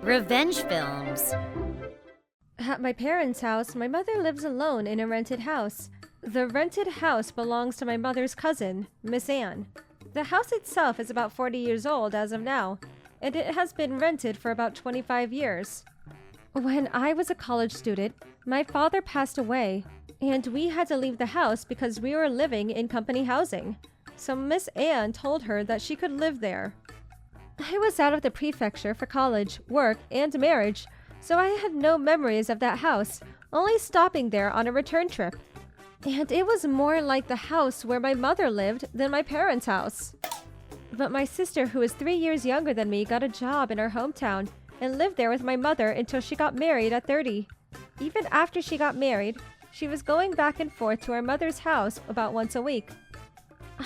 Revenge films. At my parents' house, my mother lives alone in a rented house. The rented house belongs to my mother's cousin, Miss Anne. The house itself is about 40 years old as of now, and it has been rented for about 25 years. When I was a college student, my father passed away, and we had to leave the house because we were living in company housing. So Miss Anne told her that she could live there. I was out of the prefecture for college, work, and marriage, so I had no memories of that house, only stopping there on a return trip. And it was more like the house where my mother lived than my parents' house. But my sister, who is 3 years younger than me, got a job in her hometown and lived there with my mother until she got married at 30. Even after she got married, she was going back and forth to our mother's house about once a week.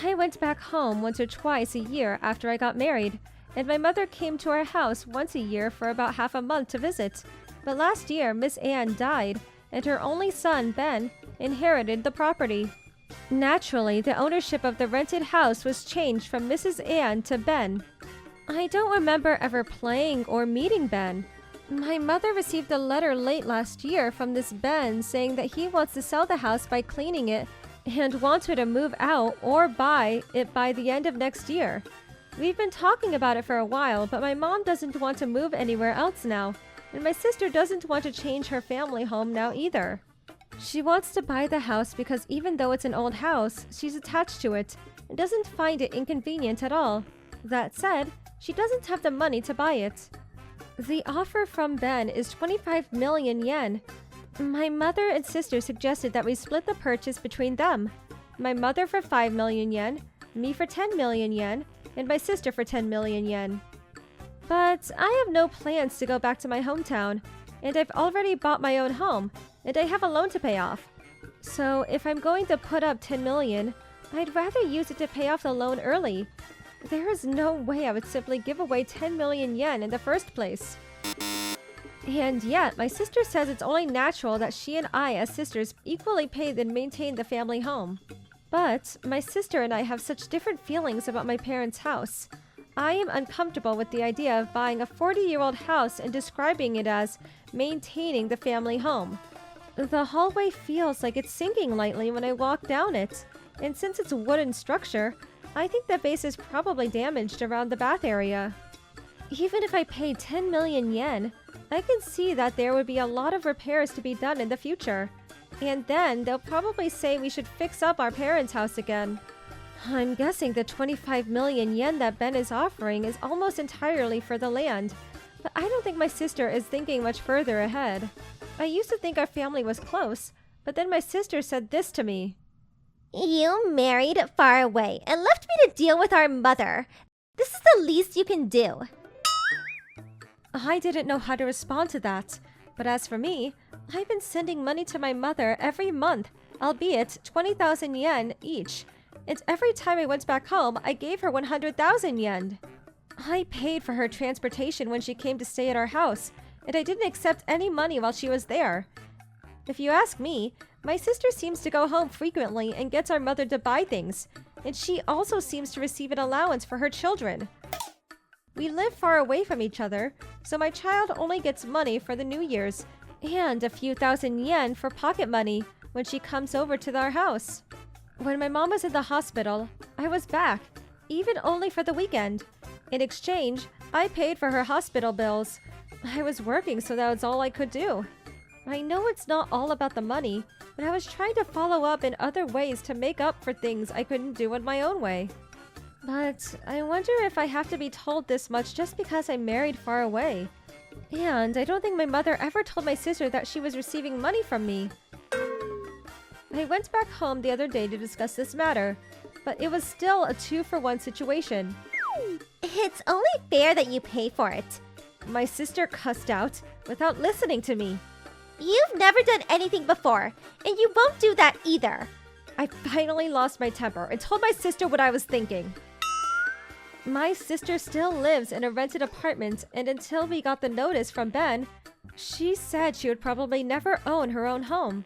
I went back home once or twice a year after I got married, and my mother came to our house once a year for about half a month to visit. But last year, Miss Anne died, and her only son, Ben, inherited the property. Naturally, the ownership of the rented house was changed from Mrs. Anne to Ben. I don't remember ever playing or meeting Ben. My mother received a letter late last year from this Ben saying that he wants to sell the house by cleaning it and wants her to move out or buy it by the end of next year. We've been talking about it for a while, but my mom doesn't want to move anywhere else now, and my sister doesn't want to change her family home now either. She wants to buy the house because even though it's an old house, she's attached to it and doesn't find it inconvenient at all. That said, she doesn't have the money to buy it. The offer from Ben is 25 million yen. My mother and sister suggested that we split the purchase between them. My mother for 5 million yen, me for 10 million yen, and my sister for 10 million yen. But I have no plans to go back to my hometown, and I've already bought my own home, and I have a loan to pay off. So if I'm going to put up 10 million, I'd rather use it to pay off the loan early. There is no way I would simply give away 10 million yen in the first place. And yet, my sister says it's only natural that she and I as sisters equally pay and maintain the family home. But my sister and I have such different feelings about my parents' house. I am uncomfortable with the idea of buying a 40-year-old house and describing it as maintaining the family home. The hallway feels like it's sinking lightly when I walk down it, and since it's a wooden structure, I think the base is probably damaged around the bath area. Even if I paid 10 million yen, I can see that there would be a lot of repairs to be done in the future. And then they'll probably say we should fix up our parents' house again. I'm guessing the 25 million yen that Ben is offering is almost entirely for the land, but I don't think my sister is thinking much further ahead. I used to think our family was close, but then my sister said this to me. You married far away and left me to deal with our mother. This is the least you can do. I didn't know how to respond to that, but as for me, I've been sending money to my mother every month, albeit 20,000 yen each, and every time I went back home, I gave her 100,000 yen. I paid for her transportation when she came to stay at our house, and I didn't accept any money while she was there. If you ask me, my sister seems to go home frequently and gets our mother to buy things, and she also seems to receive an allowance for her children. We live far away from each other, so my child only gets money for the New Year's, and a few thousand yen for pocket money when she comes over to our house. When my mom was in the hospital, I was back, even only for the weekend. In exchange, I paid for her hospital bills. I was working, so that was all I could do. I know it's not all about the money, but I was trying to follow up in other ways to make up for things I couldn't do in my own way. But I wonder if I have to be told this much just because I married far away. And I don't think my mother ever told my sister that she was receiving money from me. I went back home the other day to discuss this matter, but it was still a 2-for-1 situation. It's only fair that you pay for it. My sister cussed out without listening to me. You've never done anything before, and you won't do that either. I finally lost my temper and told my sister what I was thinking. My sister still lives in a rented apartment, and until we got the notice from Ben, she said she would probably never own her own home.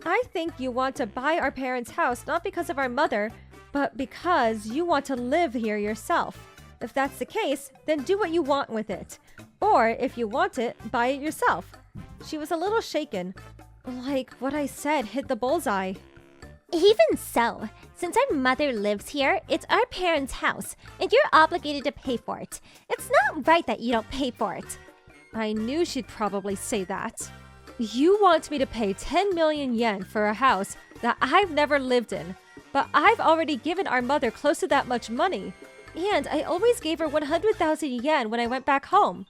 I think you want to buy our parents' house not because of our mother, but because you want to live here yourself. If that's the case, then do what you want with it. Or if you want it, buy it yourself. She was a little shaken. Like what I said hit the bullseye. Even so, since our mother lives here, it's our parents' house, and you're obligated to pay for it. It's not right that you don't pay for it. I knew she'd probably say that. You want me to pay 10 million yen for a house that I've never lived in, but I've already given our mother close to that much money. And I always gave her 100,000 yen when I went back home.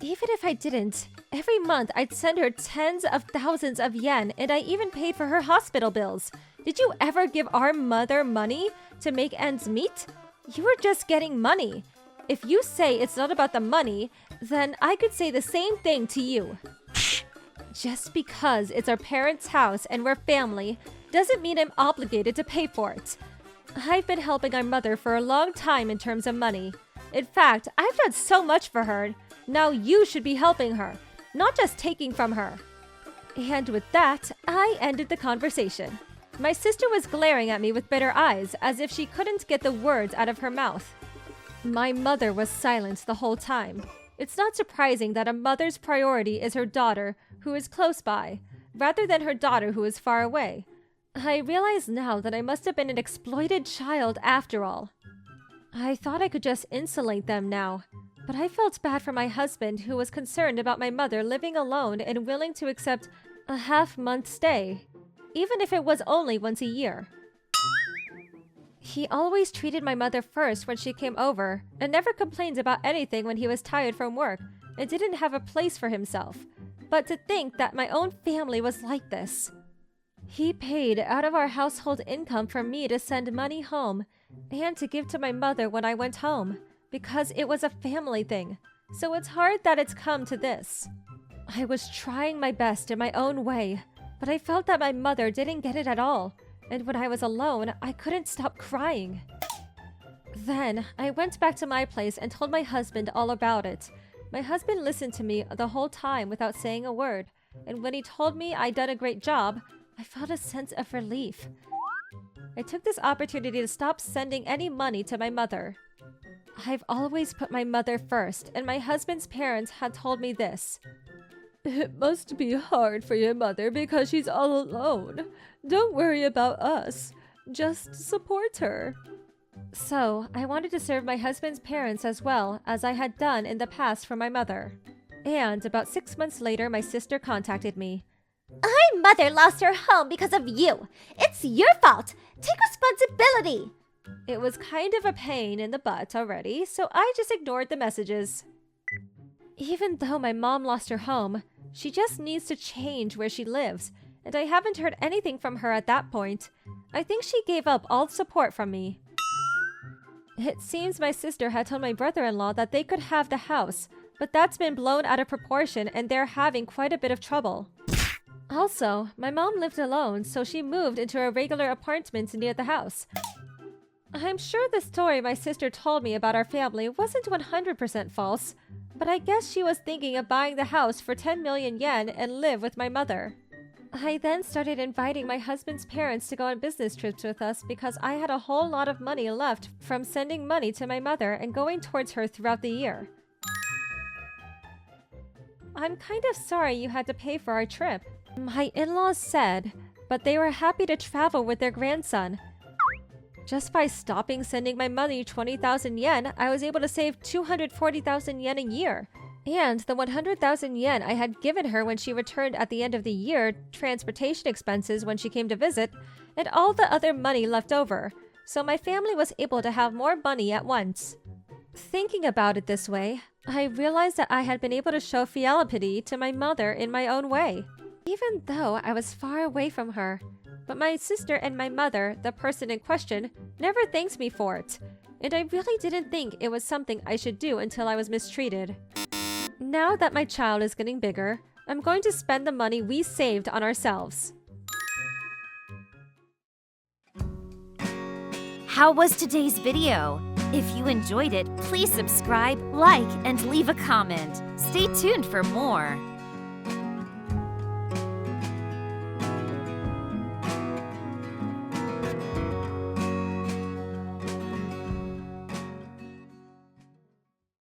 Even if I didn't, every month I'd send her tens of thousands of yen, and I even paid for her hospital bills. Did you ever give our mother money to make ends meet? You were just getting money. If you say it's not about the money, then I could say the same thing to you. Just because it's our parents' house and we're family doesn't mean I'm obligated to pay for it. I've been helping our mother for a long time in terms of money. In fact, I've done so much for her. Now you should be helping her, not just taking from her. And with that, I ended the conversation. My sister was glaring at me with bitter eyes, as if she couldn't get the words out of her mouth. My mother was silent the whole time. It's not surprising that a mother's priority is her daughter, who is close by, rather than her daughter who is far away. I realize now that I must have been an exploited child after all. I thought I could just insulate them now, but I felt bad for my husband, who was concerned about my mother living alone and willing to accept a half-month stay, even if it was only once a year. He always treated my mother first when she came over, and never complained about anything when he was tired from work and didn't have a place for himself. But to think that my own family was like this. He paid out of our household income for me to send money home and to give to my mother when I went home, because it was a family thing. So it's hard that it's come to this. I was trying my best in my own way, but I felt that my mother didn't get it at all, and when I was alone, I couldn't stop crying. Then I went back to my place and told my husband all about it. My husband listened to me the whole time without saying a word, and when he told me I'd done a great job, I felt a sense of relief. I took this opportunity to stop sending any money to my mother. I've always put my mother first, and my husband's parents had told me this. It must be hard for your mother because she's all alone. Don't worry about us. Just support her. So, I wanted to serve my husband's parents as well as I had done in the past for my mother. And about 6 months later, my sister contacted me. Our mother lost her home because of you. It's your fault. Take responsibility. It was kind of a pain in the butt already, so I just ignored the messages. Even though my mom lost her home, she just needs to change where she lives, and I haven't heard anything from her at that point. I think she gave up all support from me. It seems my sister had told my brother-in-law that they could have the house, but that's been blown out of proportion and they're having quite a bit of trouble. Also, my mom lived alone, so she moved into a regular apartment near the house. I'm sure the story my sister told me about our family wasn't 100% false, but I guess she was thinking of buying the house for 10 million yen and live with my mother. I then started inviting my husband's parents to go on business trips with us because I had a whole lot of money left from sending money to my mother and going towards her throughout the year. I'm kind of sorry you had to pay for our trip, my in-laws said, but they were happy to travel with their grandson. Just by stopping sending my money 20,000 yen, I was able to save 240,000 yen a year. And the 100,000 yen I had given her when she returned at the end of the year, transportation expenses when she came to visit, and all the other money left over. So my family was able to have more money at once. Thinking about it this way, I realized that I had been able to show fidelity to my mother in my own way, even though I was far away from her. But my sister and my mother, the person in question, never thanked me for it, and I really didn't think it was something I should do until I was mistreated. Now that my child is getting bigger, I'm going to spend the money we saved on ourselves. How was today's video? If you enjoyed it, please subscribe, like, and leave a comment. Stay tuned for more.